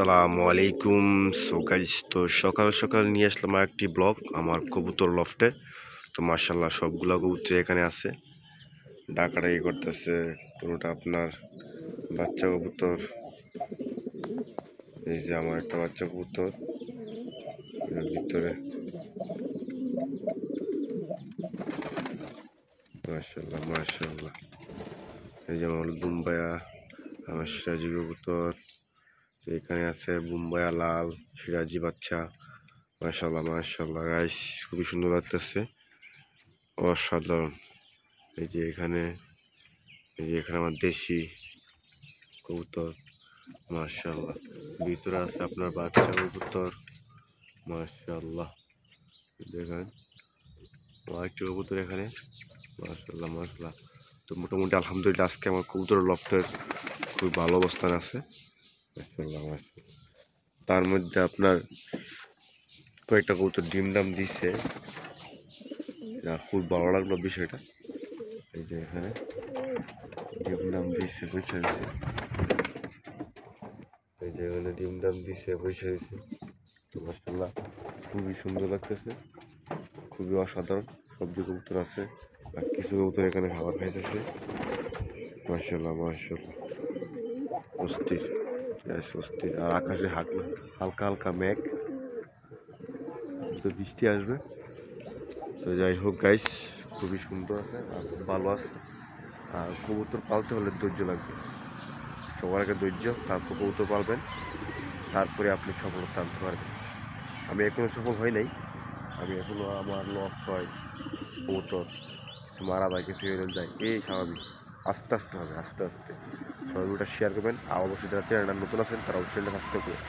আসসালামু আলাইকুম। So guys, তো সকাল সকাল নিয়ে আসলাম একটি ব্লগ আমার কবুতর লফটে। তো মাশাল্লাহ সবগুলা কবুতর এখানে আছে, ডাকাডাকি করতেছে। কোনোটা আপনার বাচ্চা কবুতর, এই যে আমার একটা বাচ্চা কবুতর এর ভিতরে। মাশাল্লাহ মাশাল্লাহ, এই যে আমার বুম্বায়া, আমার সিরাজি কবুতর এখানে আছে, বুম্বায়া লাল সিরাজি বাচ্চা। মাশাল্লাহ মাশাল্লাহ গাইস, খুবই সুন্দর লাগতেছে, অসাধারণ। এই যে এখানে আমার দেশি কবুতর, মাশাল্লাহ। ভিতরে আছে আপনার বাচ্চা কবুতর, মাশাল্লাহ। দেখেন আরেকটি কবুতর এখানে, মাশাল্লাহ মাশাল্লাহ। তো মোটামুটি আলহামদুলিল্লাহ আজকে আমার কবুতর লফটের খুবই ভালো অবস্থান আছে, মাশাল্লাহ মাশাল্লাহ। তার মধ্যে আপনার কয়েকটা কবুতর ডিম দাম দিচ্ছে, খুব ভালো লাগলো বিষয়টা। এই যে এখানে ডিম দাম দিচ্ছে, বসে আছে। এই যে এখানে ডিম দাম দিচ্ছে, বসে আছে। তো মাশাল্লাহ খুবই সুন্দর লাগতেছে, খুবই অসাধারণ। সবজি কবুতর আছে আর কিছু কবুতর এখানে খাবার খাইতেছে, মাশাল্লাহ মাশাল্লাহ। অস্থির অস্থির। আর আকাশে হালকা হালকা মেঘ, তো বৃষ্টি আসবে। তো যাই হোক গাইস, খুবই সুন্দর আছে আর খুব ভালো আছে। আর কবুতর পালতে হলে ধৈর্য লাগবে, সবার আগে ধৈর্য, তারপর কবুতর পালবেন, তারপরে আপনি সফলতা আনতে পারবেন। আমি এখনও সফল হই নাই, আমি এখনও আমার লস হয়, কবুতর কিছু মারা যায়, কিছু এড়ে যায়, এই স্বাভাবিক। আস্তে আস্তে হবে, আস্তে আস্তে। সবাই ওটা শেয়ার করবেন। আর অবশ্যই যারা চ্যানেলটা নতুন আছেন তারা অবশ্যই সাবস্ক্রাইব করবেন।